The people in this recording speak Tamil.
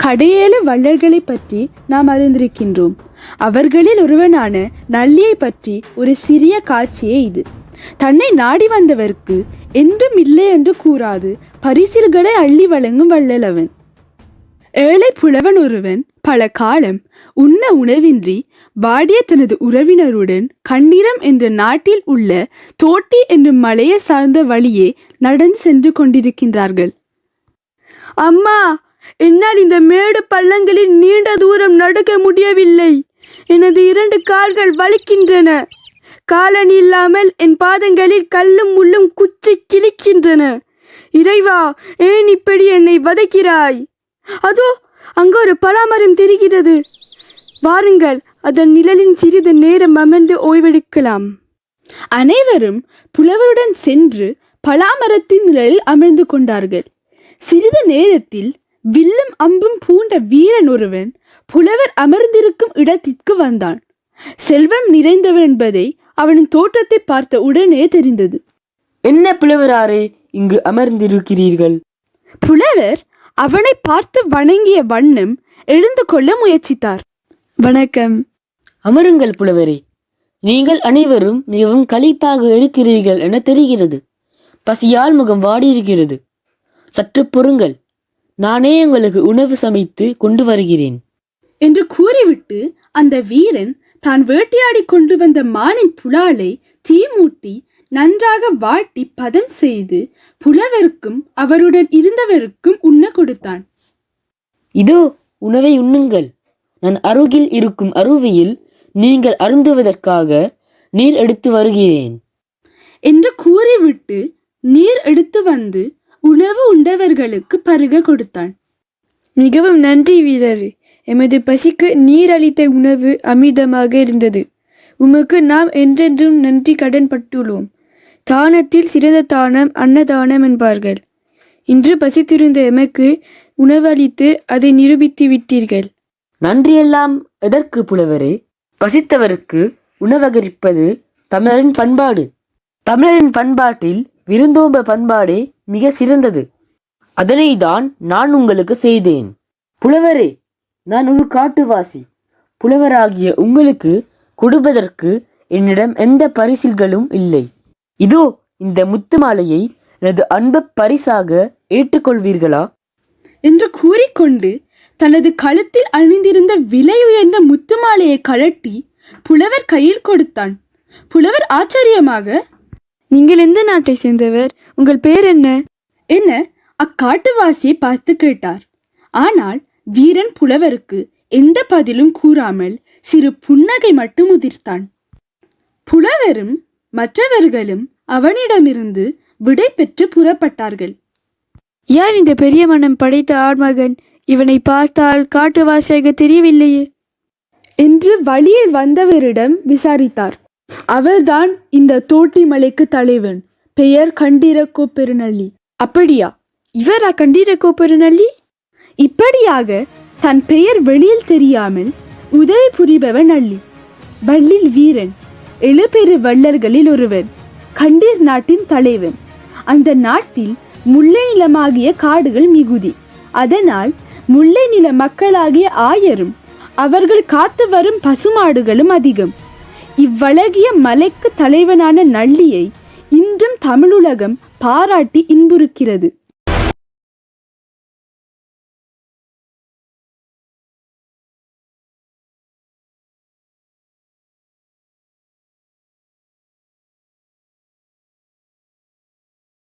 கடையேழு வள்ளல்களை பற்றி நாம் அறிந்திருக்கின்றோம். அவர்களில் ஒருவனான நல்லியை பற்றி ஒரு சிறிய காட்சியே இது. தன்னை நாடி வந்தவர்க்கு என்றும் இல்லை என்று கூறாது பரிசில்களை அள்ளி வழங்கும் வள்ளலவன். ஏழை புலவன் ஒருவன் பல காலம் உண்ண உணவின்றி வாடிய தனது உறவினருடன் கண்டிரம் என்ற நாட்டில் உள்ள தோட்டி என்னும் மலையை சார்ந்த வழியே நடந்து சென்று கொண்டிருக்கின்றார்கள். அம்மா, என்னால் இந்த மேடு பள்ளங்களில் நீண்ட தூரம் நடக்க முடியவில்லை. எனது 2 கால்கள் வலிக்கின்றன. காலணி இல்லாமல் என் பாதங்களில் கல்லும் முள்ளும் குச்சி கிழிக்கின்றன. இறைவா, ஏன் இப்படி என்னை வதைக்கிறாய்? அதோ அங்கு ஒரு பலாமரம் தெரிகிறது. வாருங்கள், அதன் நிழலின் சிறிது நேரம் அமர்ந்து ஓய்வெடுக்கலாம். அனைவரும் புலவருடன் சென்று பலாமரத்தின் நிழலில் அமர்ந்து கொண்டார்கள். சிறிது நேரத்தில் வில்லும் அம்பும் பூண்ட வீரன் ஒருவன் புலவர் அமர்ந்திருக்கும் இடத்திற்கு வந்தான். செல்வம் நிறைந்தவன் என்பதை அவனின் தோற்றத்தை பார்த்த உடனே தெரிந்தது. என்ன புலவராரே, இங்கு அமர்ந்திருக்கிறீர்கள்? புலவர் அவனை பார்த்து வணங்கிய வண்ணம் எழுந்து கொள்ள முயற்சித்தார். வணக்கம். அமருங்கள் புலவரே. நீங்கள் அனைவரும் மிகவும் களிப்பாக இருக்கிறீர்கள் என தெரிகிறது. பசியால் முகம் வாடியிருக்கிறது. சற்று பொறுங்கள், நானே உங்களுக்கு உணவு சமைத்து கொண்டு வருகிறேன் என்று கூறிவிட்டு அந்த வீரன் தான் வேட்டையாடி கொண்டு வந்த மானின் புலாலை தீ மூட்டி நன்றாக வாட்டி பதம் செய்து புலவருக்கும் அவருடன் இருந்தவருக்கும் உண்ண கொடுத்தான். இதோ உணவை உண்ணுங்கள். நான் அருகில் இருக்கும் அருவியில் நீங்கள் அருந்துவதற்காக நீர் எடுத்து வருகிறேன் என்று கூறிவிட்டு நீர் எடுத்து வந்து உணவு உண்டவர்களுக்கு பருக கொடுத்தான். மிகவும் நன்றி வீரரே. எமது பசிக்கு நீர் அளித்த உணவு அமிர்தமாக இருந்தது. உமக்கு நாம் என்றென்றும் நன்றி கடன் பட்டுள்ளோம். தானத்தில் சிறந்த தானம் அன்னதானம் என்பார்கள். இன்று பசித்திருந்த எமக்கு உணவளித்து அதை நிரூபித்து விட்டீர்கள். நன்றியெல்லாம் எதற்கு புலவரே? பசித்தவருக்கு உணவகரிப்பது தமிழரின் பண்பாடு. தமிழரின் பண்பாட்டில் விருந்தோம்ப பண்பாடே மிக சிறந்தது. அதனை தான் நான் உங்களுக்கு செய்தேன். புலவரே, நான் ஒரு காட்டுவாசி. புலவராகிய உங்களுக்கு கொடுப்பதற்கு என்னிடம் எந்த பரிசில்களும் இல்லை. இதோ இந்த முத்து மாலையை எனது அன்பு பரிசாக ஏற்றுக்கொள்வீர்களா என்று கூறிக்கொண்டு தனது கழுத்தில் அணிந்திருந்த விலையுயர்ந்த முத்து மாலையை கழட்டி புலவர் கையில் கொடுத்தான். புலவர் ஆச்சரியமாக, நீங்கள் எந்த நாட்டை சேர்ந்தவர்? உங்கள் பெயர் என்ன என அக்காட்டுவாசியை பார்த்து கேட்டார். ஆனால் வீரன் புலவருக்கு எந்த பதிலும் கூறாமல் சிறு புன்னகை மட்டும் உதிர்த்தான். புலவரும் மற்றவர்களும் அவனிடமிருந்து விடை பெற்று புறப்பட்டார்கள். யார் இந்த பெரிய மனம் படைத்த ஆண்மகன்? இவனை பார்த்தால் காட்டுவாசியாக தெரியவில்லையே என்று வழியில் வந்தவரிடம் விசாரித்தார். அவர்தான் இந்த தோட்டி மலைக்கு தலைவன். பெயர் கண்டீரக்கோ பெருநள்ளி. அப்படியா? இவரா கண்டீரக்கோ பெருநள்ளி? இப்படியாக தன் பெயர் வெளியில் தெரியாமல் உதவி புரிபவன் நள்ளி. வள்ளில் வீரன் 7 பெரு வள்ளல்களில் ஒருவன். கண்டீர் நாட்டின் தலைவன். அந்த நாட்டில் முல்லை நிலமாகிய காடுகள் மிகுதி. அதனால் முல்லை நில மக்களாகிய ஆயரும் அவர்கள் காத்து வரும் பசுமாடுகளும் அதிகம். இவ்வழகிய மலைக்கு தலைவனான நள்ளியை இன்றும் தமிழுலகம் பாராட்டி இன்புறுக்கிறது.